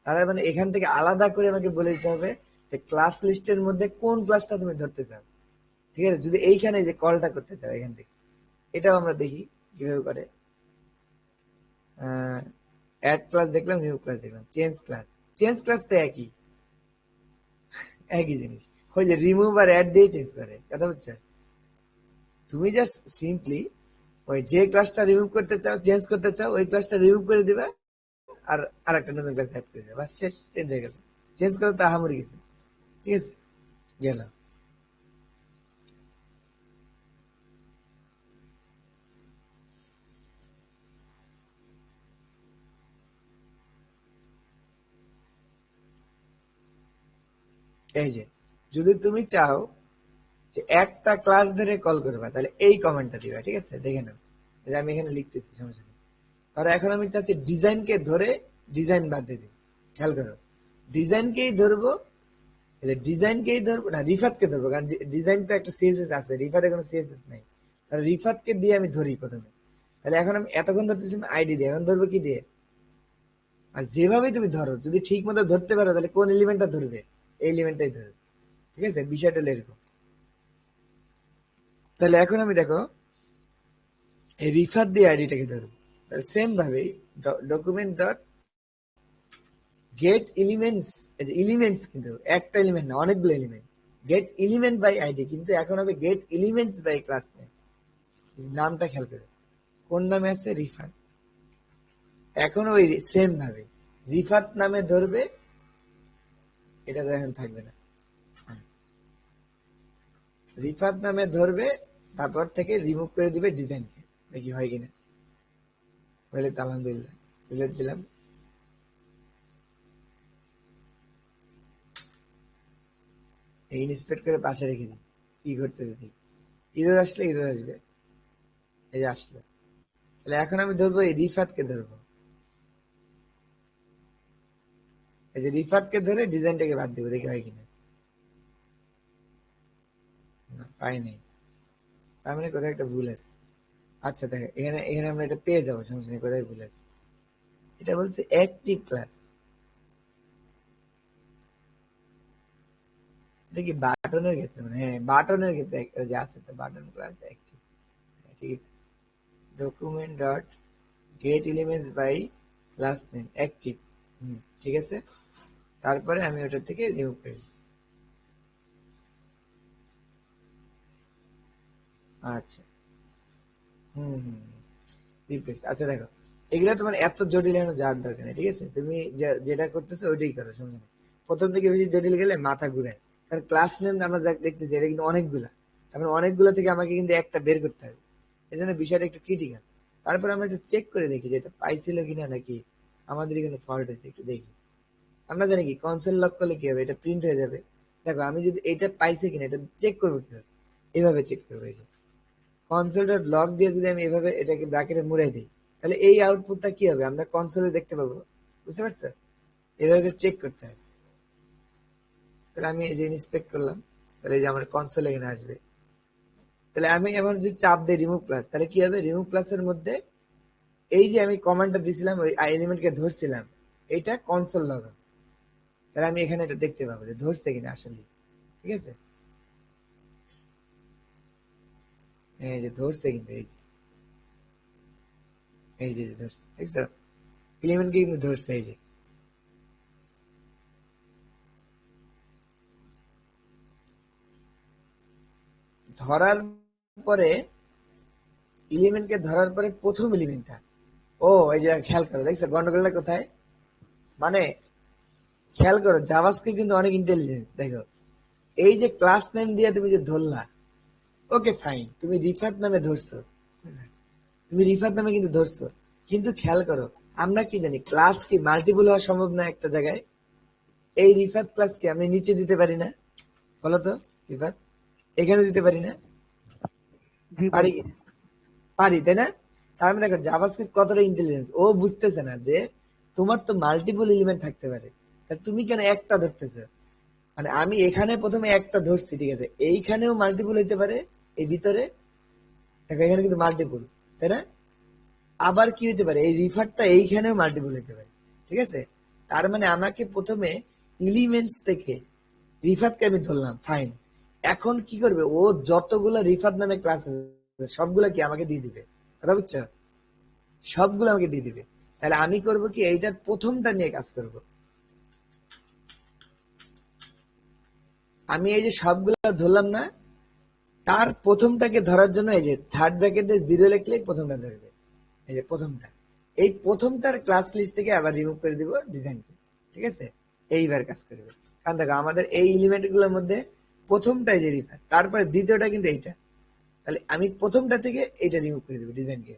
তার মানে এখান থেকে আলাদা করে আমাকে বলে দিতে হবে যে ক্লাস লিস্টের মধ্যে কোন ক্লাসটা তুমি ধরতে চাও। ঠিক আছে, যদি এইখানে যে কলটা করতে চাও এখান থেকে, এটাও আমরা দেখি কিভাবে করে। অ্যাড ক্লাস দেখলাম, নিউ ক্লাস দেখলাম, চেঞ্জ ক্লাস। চেঞ্জ ক্লাস তো একই একই জিনিস। ওই যে রিমুভ আর অ্যাড দিয়ে চেঞ্জ করে, কথা বুঝছো? তুমি জাস্ট সিম্পলি ওই যে ক্লাসটা রিমুভ করতে চাও, চেঞ্জ করতে চাও, ওই ক্লাসটা রিমুভ করে দিবে আর আরেকটা নতুন ক্লাস অ্যাড করে দিবে, বাস শেষ, চেঞ্জ হয়ে গেল। চেঞ্জ করে তো আহামরি গেছে। ঠিক আছে, গেল। এই যে যদি তুমি চাও যে একটা ক্লাস ধরে কল করবা, তাহলে এই কমেন্টটা দিবা। ঠিক আছে, দেখে নাও, যে আমি এখানে লিখতেছি, সমস্যা নেই। আর এখন আমি চাচ্ছি ডিজাইনকে ধরে ডিজাইন বাদ দিয়ে দিই। খেয়াল করো, ডিজাইনকেই ধরবো, ডিজাইনকেই ধরবো না, রিফাতকে ধরবো, কারণ ডিজাইন তো একটা সিএসএস আছে, রিফাতে কোনো সিএসএস নাই। তাহলে রিফাতকে দিয়ে আমি ধরি প্রথমে। তাহলে এখন আমি এতক্ষণ ধরতেছি আইডি দিয়ে, এখন ধরবো কি দিয়ে? আর যেভাবে তুমি ধরো, যদি ঠিক মতো ধরতে পারো, তাহলে কোন এলিমেন্টটা ধরবে, এই এলিমেন্টটাই ধরবে। ঠিক আছে, বিষয়টা হলো এরকম। তাহলে এখন আমি দেখো এই রিফাত দিয়ে আইডিটাকে ধরবো। সেম ভাবে document dot get elements, elements কিন্তু একটা এলিমেন্ট না, অনেকগুলো element. Get element by ID কিন্তু এখন হবে get elements by class name. নামটা খেয়াল করে, কোন নামে আছে, রিফাত। এখন ওই সেম ভাবে রিফাত নামে ধরবে, এটা তো এখন থাকবে না, রিফাত নামে ধরবে, তারপর থেকে রিমুভ করে দিবে ডিজাইনকে। দেখি হয় কিনা, বলে তো আলহামদুলিল্লাহ, ডিলিট দিলাম। এই ইন্সপেক্ট করে পাশে রেখে দিই, কি ঘটতেছে দেখি। ইরর আসলে ইরর আসবে, এই যে আসলো। তাহলে এখন আমি ধরবো এই রিফাতকে ধরবো, এই যে রিফাতকে ধরে ডিজাইনটাকে বাদ দিব, দেখি হয় কিনা। না, পাই নাই। তার মানে কোথায় একটা ভুল আছে। আচ্ছা দেখো, এখানে এখানে আমরা এটা পেয়ে যাবো, সমস্যা নেই। কোথায় ভুল আছে, এটা বলছে অ্যাক্টিভ ক্লাস। দেখি বাটনের ক্ষেত্রে, মানে হ্যাঁ বাটনের ক্ষেত্রে যে আছে, তো বাটন ক্লাস অ্যাক্টিভ, ঠিক আছে। Document dot get elements by class name active, ঠিক আছে। তারপরে আমি ওটা থেকে রিমুভ করে দিচ্ছি। আচ্ছা, হুম হুম রিপ্লেস। আচ্ছা দেখো, এগুলো তোমার এত জটিল এখন যাওয়ার দরকার নেই। ঠিক আছে, তুমি যেটা করতেছো ওইটাই করো, সমস্যা নেই। প্রথম থেকে বেশি জটিল গেলে মাথা ঘুরায়। কারণ ক্লাস নেম আমরা যা দেখতেছি এটা কিন্তু অনেকগুলা, তারপরে অনেকগুলো থেকে আমাকে কিন্তু একটা বের করতে হবে। এই জন্য বিষয়টা একটু ক্রিটিক্যাল। তারপর আমরা একটু চেক করে দেখি যে এটা পাইছিল কিনা, নাকি আমাদের এখানে ফল্ট হয়েছে, একটু দেখি। আমরা জানি কি কনসোল লক করলে কি হবে, এটা প্রিন্ট হয়ে যাবে। দেখো আমি যদি এটা পাইছে কিনা এটা চেক করবো কিভাবে, এভাবে চেক করবো। এই যে কনসোল ডট লগ দিয়ে যদি আমি এভাবে এটাকে ব্র্যাকেটে মুড়ে দিই, তাহলে এই আউটপুটটা কি হবে আমরা কনসোলে দেখতে পাবো। বুঝতে পারছো? এভাবে চেক করতে হবে। তাহলে আমি এই যে ইন্সপেক্ট করলাম, তাহলে এই যে আমার কনসোল এখানে আসবে। তাহলে আমি এমন যদি চাপ দিই রিমুভ ক্লাস, তাহলে কি হবে, রিমুভ ক্লাসের মধ্যে এই যে আমি কমান্ডটা দিছিলাম, ওই এলিমেন্টকে ধরছিলাম, এইটা কনসোল লগ। তাহলে আমি এখানে এটা দেখতে পাবো যে ধরছে কিনা আসলে। ঠিক আছে, এই যে ধরছে কিন্তু, এই যে এই যে ধরছে, দেখছো এলিমেন্টকে কিন্তু ধরছে। এই যে ধরার পরে, এলিমেন্টকে ধরার পরে প্রথম এলিমেন্টটা, ও এই যে খেয়াল করো, দেখছো গন্ডগোলটা কোথায়? মানে খেয়াল করো, জাভাস্ক্রিপ্ট কিন্তু অনেক ইন্টেলিজেন্স। দেখো, এই যে ক্লাস নেম দিয়ে তুমি যে ধরলা, ওকে ফাইন, তুমি রিফাত নামে ধরছো, তুমি রিফাত নামে কিন্তু ধরছো, কিন্তু খেয়াল করো, আমরা কি জানি ক্লাস কি মাল্টিপল হওয়া সম্ভব না একটা জায়গায়? এই রিফাত ক্লাস কি আমি নিচে দিতে পারি না? বলো তো রিফাত, এখানে দিতে পারি না? জি ভাই। পারি কি? পারি, তাই না? তার মানে দেখো জাভাস্ক্রিপ্ট কতটা ইন্টেলিজেন্স, ও বুঝতেছে না যে তোমার তো মাল্টিপল এলিমেন্ট থাকতে পারে, তা তুমি কেন একটা ধরতেছো? মানে আমি এখানে প্রথমে একটা ধরছি, ঠিক আছে, এইখানেও মাল্টিপল হইতে পারে, এই ভিতরে দেখো এখানে কিন্তু মাল্টিপল, তাই না? আবার কি হইতে পারে, এই রিফারটা এইখানেও মাল্টিপল হইতে পারে, ঠিক আছে? তার মানে আমাকে প্রথমে এলিমেন্টস থেকে রিফাতকে আমি ধরলাম, ফাইন। এখন কি করবে, ও যতগুলো রিফাত নামে ক্লাস আছে সবগুলা কি আমাকে দিয়ে দিবে, কথা বুঝছো? সবগুলো আমাকে দিয়ে দিবে। তাহলে আমি করব কি, এইটার প্রথমটা নিয়ে কাজ করব। আমি এই যে সবগুলো ধরলাম না, তার প্রথমটাকে ধরার জন্য এই যে থার্ড ব্র্যাকেটে জিরো লিখলে প্রথমটা ধরবে, এই যে প্রথমটা, এই প্রথমটার ক্লাস লিস্ট থেকে আবার রিমুভ করে দিব ডিজাইনকে, ঠিক আছে? এইবার কাজ করবে। কারণ দেখো আমাদের এই এলিমেন্ট গুলোর মধ্যে প্রথমটাই যে রিফার, তারপরে দ্বিতীয়টা কিন্তু এইটা, তাহলে আমি প্রথমটা থেকে এইটা রিমুভ করে দেবো ডিজাইনকে।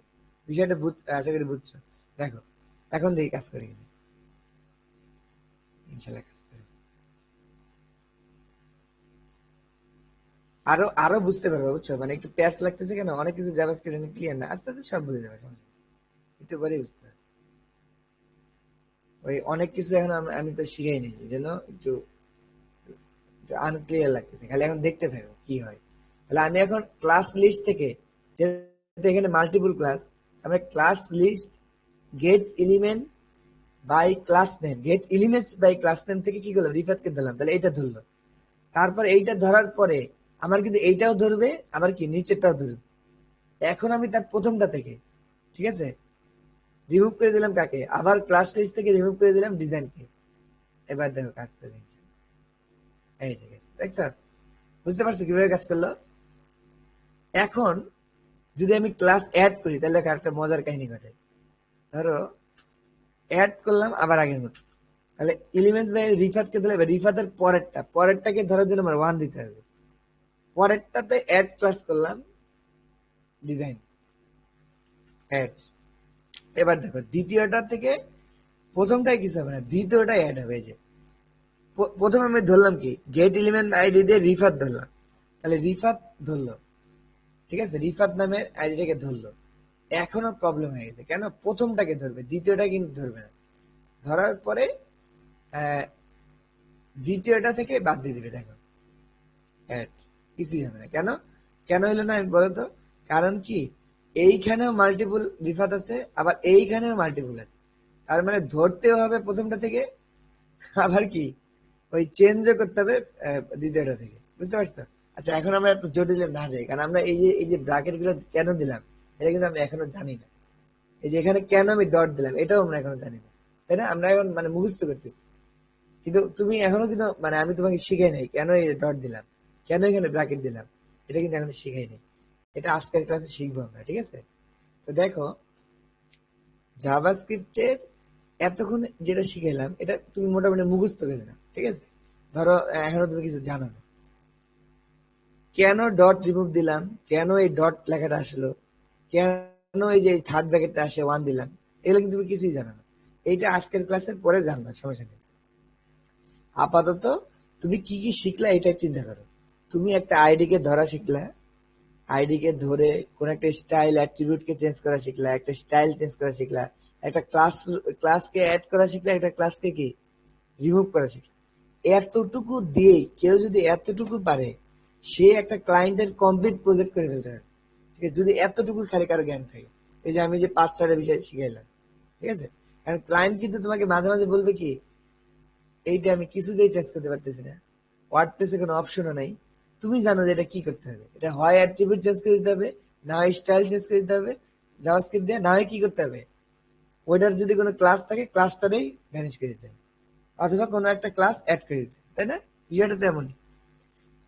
বিষয়টা আশা করি বুঝছো। দেখো এখন দেখি কাজ করি কিনা, ইনশাল্লাহ কাজ করি। আরো আরো বুঝতে পারবে, বুঝছো? মানে একটু প্যাচ লাগতেছে কেন, অনেক কিছু জাভাস্ক্রিপ্ট ক্লিয়ার না, আস্তে আস্তে সব বুঝে যাবে, সমস্যা নেই। একটু পরেই বুঝতে পারবে। ওই অনেক কিছু এখন আমি তো শিখাই নি, এই জন্য একটু আনক্লিয়ার লাগতেছে, খালি এখন দেখতে থাকো কি হয়। তাহলে আমি এখন ক্লাস লিস্ট থেকে, যেহেতু এখানে মাল্টিপল ক্লাস, আমরা class list get element by class name, get elements by class name থেকে কি করলাম, রিফাতকে ধরলাম, তাহলে এইটা ধরলো। তারপর এইটা ধরার পরে আমার কিন্তু এইটাও ধরবে, আবার কি নিচেরটাও ধরবে। এখন আমি তার প্রথমটা থেকে, ঠিক আছে, রিমুভ করে দিলাম কাকে, আবার ক্লাস লিস্ট থেকে রিমুভ করে দিলাম ডিজাইনকে। এবার দেখো কাজ করে, এই যে গেছে, দেখছো? বুঝতে পারছো কিভাবে কাজ করলো? এখন যদি আমি ক্লাস অ্যাড করি, তাহলে একটা মজার কাহিনী ঘটে। ধরো অ্যাড করলাম আবার আগের মতো, তাহলে এলিমেন্টস বাই রিফাতকে ধরলে রিফাতের পরেরটাকে ধরার জন্য আমার 1 দিতে হবে। পরেরটাতে অ্যাড ক্লাস করলাম ডিজাইন অ্যাড। এবার দেখো দ্বিতীয়টা থেকে প্রথমটাই কিছু হবে না, দ্বিতীয়টাই অ্যাড হবে। এই যে প্রথমে আমি ধরলাম কি, গেট এলিমেন্ট আইডি দিয়ে রিফাত ধরলাম, তাহলে রিফাত ধরলো, ঠিক আছে, রিফাত নামের আইডিটাকে ধরলো। এখনো প্রবলেম হয়ে গেছে, কেন? প্রথমটাকে ধরবে, দ্বিতীয়টা কিন্তু ধরবে না। ধরার পরে দ্বিতীয়টা থেকে বাদ দিয়ে দিবে। দেখো অ্যাড, কিছুই হবে না। কেন কেন হইলো না আমি বলো তো? কারণ কি, এইখানেও মাল্টিপল রিফাত আছে, আবার এইখানেও মাল্টিপল আছে, তার মানে ধরতেও হবে প্রথমটা থেকে, আবার কি ওই চেঞ্জও করতে হবে দ্বিতীয়টা থেকে, বুঝতে পারছো? আচ্ছা এখন আমরা এত জটিলে না যাই, কারণ আমরা এই যে ব্র্যাকেট গুলো কেন দিলাম এটা কিন্তু আমরা এখনো জানি না। এই যে এখানে কেন আমি ডট দিলাম এটাও আমরা এখনো জানি না, তাই না? আমরা এখন মানে মুখস্থ করতেছি, কিন্তু তুমি এখনো কিন্তু মানে আমি তোমাকে শিখাই নাই কেন এই ডট দিলাম, কেন এখানে ব্র্যাকেট দিলাম, এটা কিন্তু এখনো শিখাই নাই। এটা আজকের ক্লাসে শিখবো আমরা, ঠিক আছে? তো দেখো জাভাস্ক্রিপ্টের এতক্ষণ যেটা শিখাইলাম এটা তুমি মোটামুটি মুখস্থ করে না, ঠিক আছে? ধরো এখনো তুমি কিছু জানো না, কেন ডট রিমুভ দিলাম, কেন এই ডট লেখাটা আসলো, কেন এই যে থার্ড ব্র্যাকেটটা আসে 1 দিলাম, এগুলো কিন্তু তুমি কিছুই জানো না। এইটা আজকের ক্লাসের পরে জানবা, সমস্যা নেই। আপাতত তুমি কি কি শিখলা এটা চিন্তা করো। তুমি একটা আইডি কে ধরা শিখলা, আইডি কে ধরে কোন একটা স্টাইল অ্যাট্রিবিউট কে চেঞ্জ করা শিখলা, একটা স্টাইল চেঞ্জ করা শিখলা, একটা ক্লাসকে অ্যাড করা শিখলা, একটা ক্লাসকে কি রিমুভ করা শিখলা। এতটুকু দিয়েই কেউ যদি এতটুকু পারে, সে একটা ক্লায়েন্টের কমপ্লিট প্রজেক্ট করে ফেলতে পারে, ঠিক আছে? যদি এতটুকু খালি কারো জ্ঞান থাকে, এই যে আমি যে 5-6টা বিষয় শিখাইলাম, ঠিক আছে? কারণ ক্লায়েন্ট কিন্তু তোমাকে মাঝে মাঝে বলবে কি, এইটা আমি কিছুতেই চেঞ্জ করতে পারতেছি না, ওয়ার্ডপ্রেসে কোনো অপশনও নাই, তুমি জানো যে এটা কি করতে হবে, এটা হয় অ্যাট্রিবিউট চেঞ্জ করে দিতে হবে, না হয় স্টাইল চেঞ্জ করে দিতে হবে জাভাস্ক্রিপ্ট দিয়ে, না হয় কি করতে হবে, ওইটার যদি কোনো ক্লাস থাকে ক্লাসটারেই ম্যানেজ করে দিতে হবে, অথবা কোনো একটা ক্লাস অ্যাড করে দিতে, তাই না? বিষয়টা তো এমনই।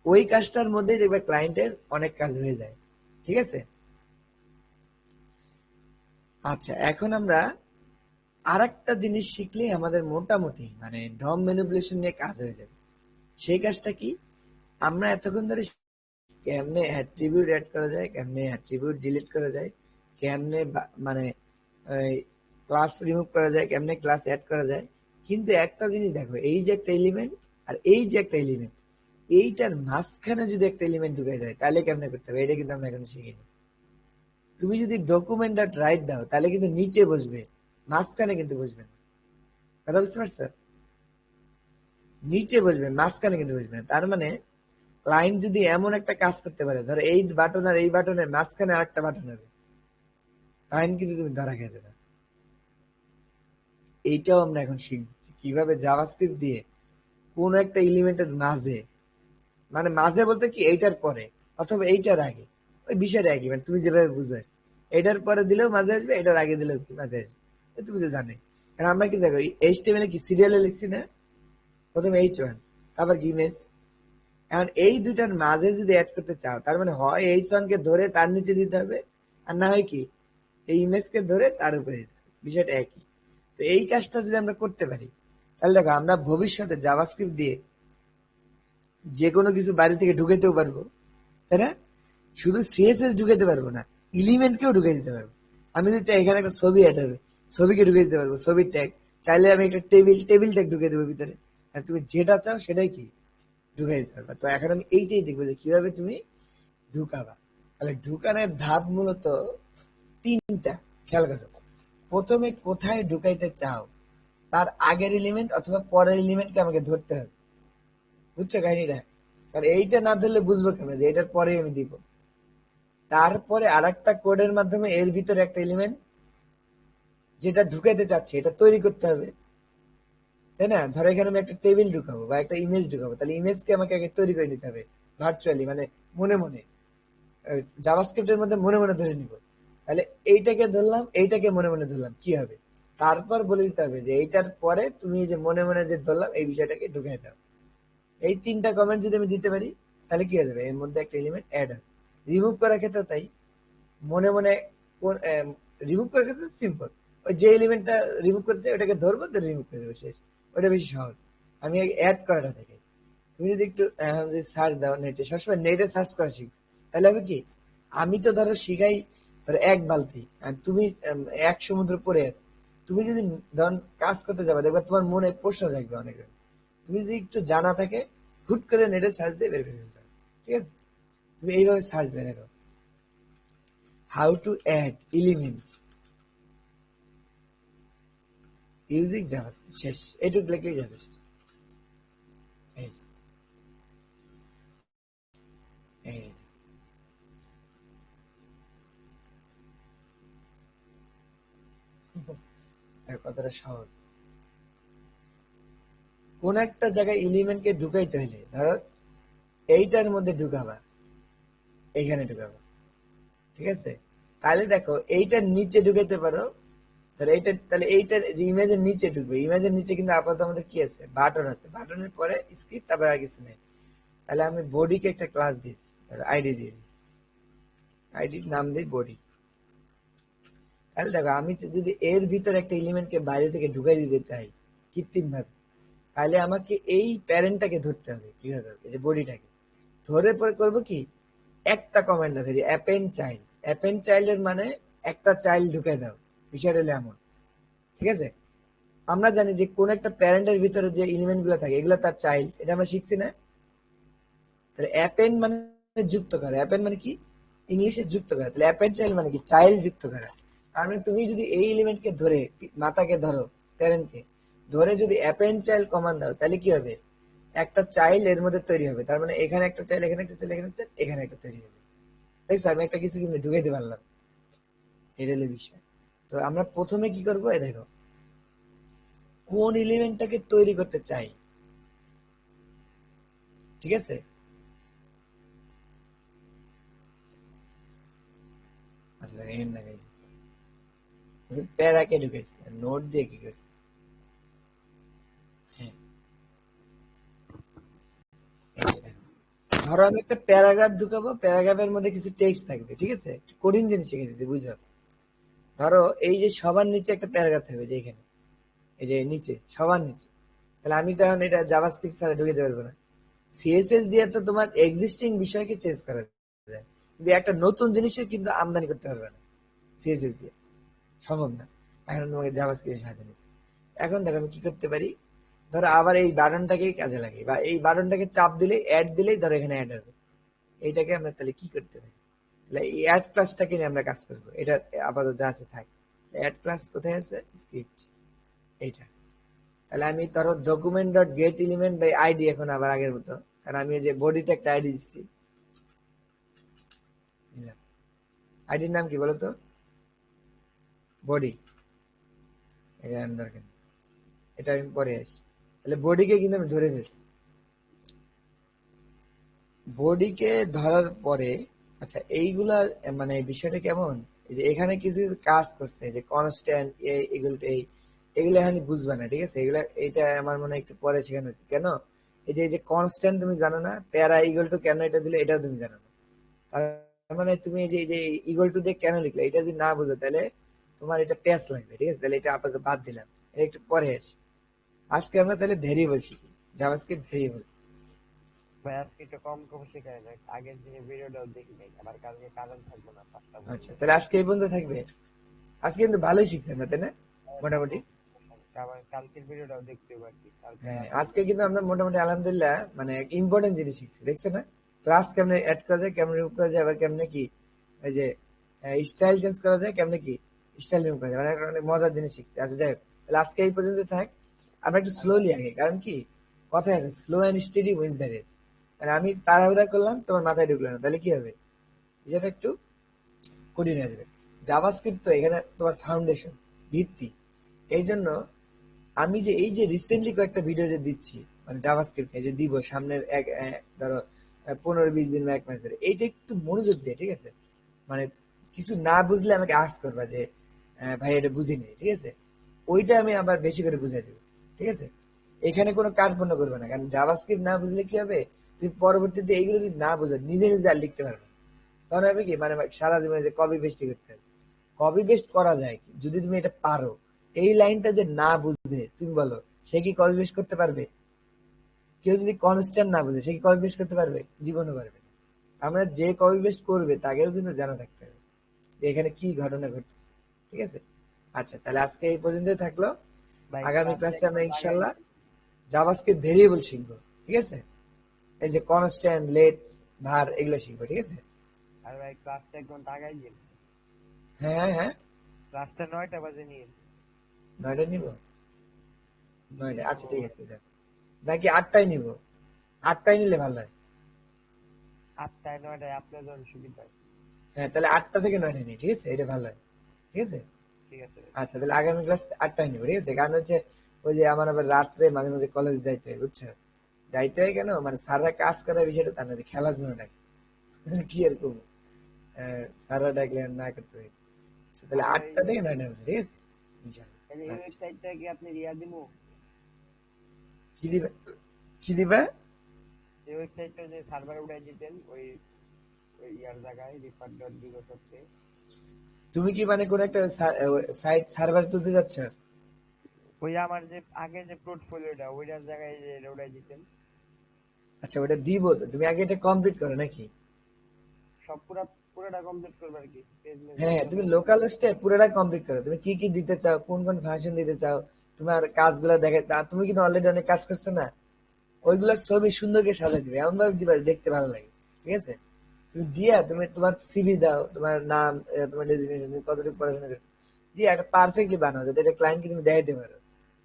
ওই কাজটার মধ্যেই দেখবে ক্লায়েন্টের অনেক কাজ হয়ে যায়, ঠিক আছে? আচ্ছা এখন আমরা আরেকটা জিনিস শিখলে আমাদের মোটামুটি মানে ডম ম্যানিপুলেশন নিয়ে কাজ হয়ে যাবে। সেই কাজটা কি? আমরা এতক্ষণ ধরে কেমনে অ্যাট্রিবিউট অ্যাড করা যায়, কেমনে অ্যাট্রিবিউট ডিলিট করা যায়, কেমনে মানে ক্লাস রিমুভ করা যায়, কেমনে ক্লাস অ্যাড করা যায়। কিন্তু একটা জিনিস দেখো, এই যে একটা এলিমেন্ট আর এই যে একটা এলিমেন্ট, এইটার মাঝখানে যদি একটা এলিমেন্ট ঢুকে যায় তাহলে কেমনে করতে হবে, এটা কিন্তু আমরা এখন শিখিনি। তুমি যদি ডকুমেন্ট ডট রাইট দাও তাহলে কিন্তু নিচে বসবে, মাঝখানে কিন্তু বসবে না। কথা বুঝতে পারছো? নিচে বসবে, মাঝখানে কিন্তু বসবে না। তার মানে ক্লায়েন্ট যদি এমন একটা কাজ করতে পারে, ধরো এই বাটন আর এই বাটনের মাঝখানে আরেকটা বাটন হবে, ক্লায়েন্ট কিন্তু তুমি ধরা খেয়ে যাবে। এইটাও আমরা এখন শিখছি কিভাবে জাভাস্ক্রিপ্ট দিয়ে কোন একটা এলিমেন্টের মাঝে, মানে মাঝে বলতে কি এইটার পরে অথবা এইটার আগে, ওই বিষয়টা একই, মানে তুমি যেভাবে বুঝবে এটার পরে দিলেও মাঝে আসবে, এটার আগে দিলেও মাঝে আসবে। তুমি তো জানোই। কারণ আমরা কি দেখো এইচটিএমএল কি সিরিয়ালে লিখছি না, প্রথমে H1 তারপর ইমেজ। এখন এই দুইটার মাঝে যদি অ্যাড করতে চাও তার মানে হয় H1 কে ধরে তার নিচে দিতে হবে, আর না হয় কি এই ইমেজ কে ধরে তার উপরে দিতে হবে, বিষয়টা একই। তো এই কাজটা যদি আমরা করতে পারি তাহলে দেখো আমরা ভবিষ্যতে জাভাস্ক্রিপ্ট দিয়ে যে কোনো কিছু বাইরে থেকে ঢুকাইতেও পারবো, তাই না? শুধু সিএসএস ঢুকাইতে পারবো না, এলিমেন্টকেও ঢুকাই দিতে পারবো। আমি যদি চাই এখানে একটা ছবি অ্যাড হবে, ছবিকে ঢুকে দিতে পারবো, ছবির ট্যাগ। চাইলে আমি একটা টেবিল ট্যাগ ঢুকে দেবো ভিতরে, আর তুমি যেটা চাও সেটাই কি ঢুকাই দিতে পারবা। তো এখন আমি এইটাই দেখবো যে কিভাবে তুমি ঢুকাবা। তাহলে ঢুকানোর ধাপ মূলত তিনটা, খেয়াল করো। প্রথমে কোথায় ঢুকাইতে চাও তার আগের এলিমেন্ট অথবা পরের এলিমেন্টকে আমাকে ধরতে হবে। বুঝছো কাহিনীটা? কারণ এইটা না ধরলে বুঝবো কেন যে এটার পরে আমি দিব। তারপরে আর একটা কোডের মাধ্যমে এর ভিতরে একটা এলিমেন্ট যেটা ঢুকাইতে চাচ্ছে এটা তৈরি করতে হবে, তাই না? ধরো এখানে আমি একটা টেবিল ঢুকাবো বা একটা ইমেজ ঢুকাবো, তাহলে ইমেজকে আমাকে আগে তৈরি করে নিতে হবে ভার্চুয়ালি, মানে মনে মনে, জাভাস্ক্রিপ্টের মধ্যে মনে মনে ধরে নিব। তাহলে এইটাকে ধরলাম, এইটাকে মনে মনে ধরলাম, কি হবে? তারপর বলে দিতে হবে যে এইটার পরে তুমি যে মনে মনে যে ধরলাম এই বিষয়টাকে ঢুকাই দাও। এই তিনটা কমেন্ট যদি আমি দিতে পারি তাহলে কি হয়ে যাবে, এর মধ্যে একটা এলিমেন্ট অ্যাড হবে। রিমুভ করার ক্ষেত্রে তাই, মনে মনে রিমুভ করার ক্ষেত্রে সিম্পল, ওই যে এলিমেন্টটা রিমুভ করতে ওটাকে ধরবো তো রিমুভ করে দেবো, শেষ। ওটা বেশি সহজ। আমি অ্যাড করাটা থেকে, তুমি যদি একটু এখন যদি সার্চ দাও নেটে, সবসময় নেটে সার্চ করা শিখবে, তাহলে হবে কি, আমি তো ধরো শিখাই ধরো এক বালতি আর তুমি এক সমুদ্র পড়ে আছো। তুমি যদি ধর কাজ করতে যাবে দেখবে তোমার মনে প্রশ্ন জাগবে অনেক। তুমি যদি একটু জানা থাকে হুট করে নেটে সার্চ দিয়ে বের করে ফেলতে হবে। ঠিক আছে? তুমি এইভাবে সার্চ দিয়ে দেখো how to add elements using JavaScript, শেষ। এইটুকু লিখলেই যথেষ্ট। এই এই কতটা সহজ। কোন একটা জায়গায় এলিমেন্টকে ঢুকাইতে হলে ধরো এইটার মধ্যে ঢুকাবা, এইখানে ঢুকাবা, ঠিক আছে? তাহলে দেখো এইটার নিচে ঢুকাইতে পারো, ধরো এইটা, তাহলে এইটার যে ইমেজের নিচে ঢুকবে, ইমেজের নিচে কিন্তু আপাতত আমাদের কি আছে, বাটন আছে, বাটনের পরে স্ক্রিপ্ট, তারপরে আর কিছু নেই। তাহলে আমি বডিকে একটা ক্লাস দিই, আইডি দিয়ে দিই, আইডির নাম দিই বডি। তাহলে দেখো আমি যদি এর ভিতরে একটা এলিমেন্টকে বাইরে থেকে ঢুকাই দিতে চাই কৃত্রিম ভাবে, তাহলে আমাকে এই প্যারেন্টটাকে ধরতে হবে। কিভাবে? এই যে বডিটাকে ধরে পরে করবো কি, একটা কমান্ড আছে যে অ্যাপেন্ড চাইল্ড। অ্যাপেন্ড চাইল্ড এর মানে একটা চাইল্ড ঢুকে দাও, বিষয়টা হলো এমন। ঠিক আছে? আমরা জানি যে কোন একটা প্যারেন্টের ভিতরে যে এলিমেন্ট গুলো থাকে এগুলো তার চাইল্ড, এটা আমরা শিখছি না? তাহলে অ্যাপেন্ড মানে যুক্ত করা, অ্যাপেন্ড মানে কি, ইংলিশে যুক্ত করা। তাহলে অ্যাপেন্ড চাইল্ড মানে কি, চাইল্ড যুক্ত করা। তার মানে তুমি যদি এই এলিমেন্টকে ধরে, মাতাকে ধরো, প্যারেন্টকে ধরে যদি অ্যাপেন্ড চাইল্ড কমান্ড দাও তাহলে কি হবে, একটা চাইল্ড এর মধ্যে তৈরি হবে। তার মানে এখানে একটা চাইল্ড, এখানে একটা চাইল্ড, এখানে একটা চাইল্ড, এখানে একটা তৈরি হবে। দেখছো আমি একটা কিছু কিন্তু ঢুকাইতে পারলাম, এটা হলো বিষয়। তো আমরা প্রথমে কি করবো, এই দেখো কোন এলিমেন্টটাকে তৈরি করতে চাই, ঠিক আছে? আচ্ছা দেখো এখানে লাগাইছি, প্যারাকে ঢুকাইছি, নোট দিয়ে কি করছি, হ্যাঁ এই যে দেখো। ধরো আমি একটা প্যারাগ্রাফ ঢুকাবো, প্যারাগ্রাফের মধ্যে কিছু টেক্সট থাকবে, ঠিক আছে? কঠিন জিনিস শিখে দিচ্ছি, বুঝো। ধরো এই যে সবার নিচে একটা প্যারাগ্রাফ থাকবে, যে এখানে এই যে নিচে সবার নিচে, তাহলে আমি তখন এটা জাভাস্ক্রিপ্ট ছাড়া ঢুকে পারবো না। সিএসএস দিয়ে তো তোমার এক্সিস্টিং বিষয়কে চেঞ্জ করা যায়, কিন্তু একটা নতুন জিনিসও কিন্তু আমদানি করতে পারবে না সিএসএস দিয়ে, সম্ভব না। এখন তোমাকে জাভাস্ক্রিপ্ট সাহায্য নিতে। এখন দেখো আমি কি করতে পারি, ধরো আবার এই বাটনটাকেই কাজে লাগে, বা এই বাটনটাকে চাপ দিলেই অ্যাড দিলেই ধরো এখানে অ্যাড হবে। এইটাকে আমরা তাহলে কি করতে পারি, তাহলে এই অ্যাড ক্লাসটাকে নিয়ে আমরা কাজ করবো। এটা আপাতত যা আছে থাক। অ্যাড ক্লাস কোথায় আছে, স্ক্রিপ্ট এইটা। তাহলে আমি ধরো document dot get element by ID এখন আবার আগের মতো, কারণ আমি যে বডিতে একটা আইডি দিচ্ছি। আইডির নাম কি বলতো, বডি। এটা আমি দরকার নেই, এটা আমি পরে আসি। তাহলে বডিকে কিন্তু আমি ধরে ফেলছি। বডিকে ধরার পরে আচ্ছা এইগুলা মানে বিষয়টা কেমন, এই যে এখানে কিছু কিছু কাজ করছে যে কনস্ট্যান্ট এগুলো এগুলো এখানে বুঝবা না, ঠিক আছে। এগুলা এটা আমার মনে হয় একটু পরে শেখানো হচ্ছে। কেন, এই যে কনস্ট্যান্ট তুমি জানো না, প্যারা ইগল টু কেন এটা দিলে এটাও তুমি জানো না। তার মানে তুমি এই যে ইগল টু দিয়ে কেন লিখলে এটা যদি না বুঝো, তাহলে তোমার এটা প্যাচ লাগবে, ঠিক আছে। তাহলে এটা আপাতত বাদ দিলাম, এটা একটু পরে আসি। আজকে আমরা তাহলে ভেরিয়েবল শিখি, জাভাস্ক্রিপ্ট ভেরিয়েবল। ভাই আজকে একটু কম কম শেখায় যায়, আগের দিনে ভিডিওটাও দেখি নাই, আবার কালকে কারেন্ট থাকবো না 5টা আচ্ছা পর্যন্ত। তাহলে আজকে এই পর্যন্ত থাকবে। আজকে কিন্তু ভালোই শিখছি আমরা, তাই না, মোটামুটি। আবার কালকের ভিডিওটাও দেখতে হবে আর কি, কালকে হ্যাঁ রাতে আজকে কিন্তু আমরা মোটামুটি আলহামদুলিল্লাহ মানে ইম্পর্টেন্ট জিনিস শিখছি, দেখছো না। ক্লাস কেমনে অ্যাড করা যায়, কেমনে রিমুভ করা যায়, আবার কেমনে কি এই যে স্টাইল চেঞ্জ করা যায়, কেমনে কি স্টাইল রিমুভ করা যায়, মানে অনেক মজার জিনিস শিখছি। আচ্ছা যাই হোক, তাহলে আজকে এই পর্যন্ত থাক। আমরা একটু স্লোলি আগে, কারণ কি কথায় আছে slow and steady wins the race. মানে আমি তাড়াহুড়া করলাম, তোমার মাথায় ঢুকলো না, তাহলে কি হবে, এটা একটু কঠিন হয়ে যাবে। জাভাস্ক্রিপ্ট তো এখানে তোমার ফাউন্ডেশন, ভিত্তি। এই জন্য আমি যে এই যে রিসেন্টলি কয়েকটা ভিডিও যে দিচ্ছি, মানে জাভাস্ক্রিপ্ট এই যে দিব সামনের ধরো 15-20 দিন বা 1 মাস ধরে, এইটা একটু মনোযোগ দিয়ে, ঠিক আছে। মানে কিছু না বুঝলে আমাকে আস করবা যে ভাই এটা বুঝিনি, ঠিক আছে। ওইটা আমি আবার বেশি করে বুঝাই দেবো, ঠিক আছে। এখানে কোনো কার্পণ্য করবে না, কারণ জাভাস্ক্রিপ্ট না বুঝলে কি হবে, তুমি পরবর্তীতে এইগুলো যদি না বুঝো নিজে নিজে আর লিখতে পারবে না। তখন হবে কি, মানে সারা জীবনে যে কপি পেস্ট করতে হবে। কপি পেস্ট করা যায় কি যদি তুমি এটা পারো। এই লাইনটা যে না বুঝে তুমি বলো, সে কি কপি পেস্ট করতে পারবে? কেউ যদি কনস্ট্যান্ট না বুঝে সে কি কপি পেস্ট করতে পারবে? জীবনও পারবে না। আমরা যে কপি পেস্ট করবে তাকেও কিন্তু জানা থাকতে হবে যে এখানে কি ঘটনা ঘটতেছে, ঠিক আছে। আচ্ছা তাহলে আজকে এই পর্যন্তই থাকলো। ভাই আগামী ক্লাসটা ক্লাসে একটু আমরা লাগাই ইনশাল্লাহ দিন। জাভাস্ক্রিপ্ট ভেরিয়েবল শিখবো, ঠিক আছে। এই যে কনস্ট্যান্ট, লেট, ভার এগুলো শিখবো, ঠিক আছে। আর ভাই ক্লাসটা এক ঘন্টা আগাই দিন, হ্যাঁ হ্যাঁ হ্যাঁ, ক্লাসটা 9টা বাজে নিয়ে 9টায় নিব। জি 9টায়, আচ্ছা ও ঠিক আছে যাক। নাকি 8টায় নিব? 8টায় নিলে ভালো হয়। 8টায় 9টায় আপনার যখন সুবিধা হয়। হ্যাঁ তাহলে 8টা থেকে 9টায় নিই, ঠিক আছে, এটা ভালো হয়, ঠিক আছে। ঠিক আছে ভাই। আচ্ছা তাহলে আগামী ক্লাস 8টায় নিব, ঠিক আছে। কারণ হচ্ছে ওই যে আমার আবার রাত্রে মাঝে মাঝে কলেজ যাইতে হয়, বুঝছো। যাইতে হয় কেন, মানে স্যাররা কাজ করার বিষয়টা তার না, যে খেলার জন্য ডাকে। কি আর করবো, স্যাররা ডাকলে আর না করতে হয়। আচ্ছা, তাহলে আর ভাই 8টা থেকে 9টার মধ্যে, ঠিক আছে ইনশাল্লাহ। এই আচ্ছা ওয়েবসাইটটা কি আপনি রিয়া দিমু? কি দিবে, কি দিবা? এই ওয়েবসাইটটা যে সার্ভার উঠাই দিতেন ওই ওই ইয়ার জায়গায় রিফার.বিগত তুমি কি মানে কোন একটা সাইট সার্ভার তুলতে যাচ্ছ? ওই আমার যে আগে যে পোর্টফোলিওটা ওইটার জায়গায় যে এটা উঠাই দিতেন। আচ্ছা ওটা দিব তো, তুমি আগে এটা কমপ্লিট করো নাকি? সব পুরোটা কমপ্লিট করবার কি পেজ হ্যাঁ হ্যাঁ, মেজরমেন্ট তুমি লোকাল হোস্টে পুরোটা কমপ্লিট করো। তুমি কি কি দিতে চাও, কোন কোন ফাংশন দিতে চাও, তোমার কাজগুলো দেখে তুমি কিন্তু অলরেডি অনেক কাজ করছো না, ওইগুলোর ছবি সুন্দর করে সাজাই দিবে, এমন ভাবে দিবা দেখতে ভালো লাগে, ঠিক আছে। তুমি দিয়া তুমি তোমার সিভি দাও, তোমার নাম, তোমার ডেজিগনেশন, তুমি কতটুকু পড়াশোনা করছো, দিয়ে একটা পারফেক্টলি বানাও যাতে এটা ক্লায়েন্টকে তুমি দেখাইতে পারো।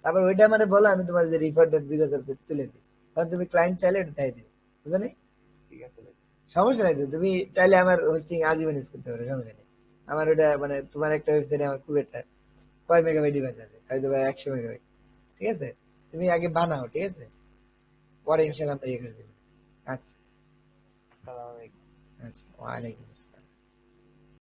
তারপর ওইটা মানে বলো, আমি তোমার যে রিফার ডট বিকজ অফ তুলে দিই, তখন তুমি ক্লায়েন্ট চাইলে এটা দেখাই দিবে, বুঝছো নি? ঠিক আছে ভাই। সমস্যা নাই তো, তুমি চাইলে আমার হোস্টিং আজীবন ইউজ করতে পারো, সমস্যা নেই। আমার ওটা মানে তোমার একটা ওয়েবসাইটে আমার খুব একটা কয় মেগাবাইট ডিভাইস আছে, হয়তো বা 100 মেগাবাইট, ঠিক আছে। তুমি আগে বানাও, ঠিক আছে, পরে ঠিক আছে ইনশাল্লাহ আমরা ইয়ে করে দেবো। আচ্ছা আসসালামু আলাইকুম। আচ্ছা, ওয়ালাইকুম আসসালাম।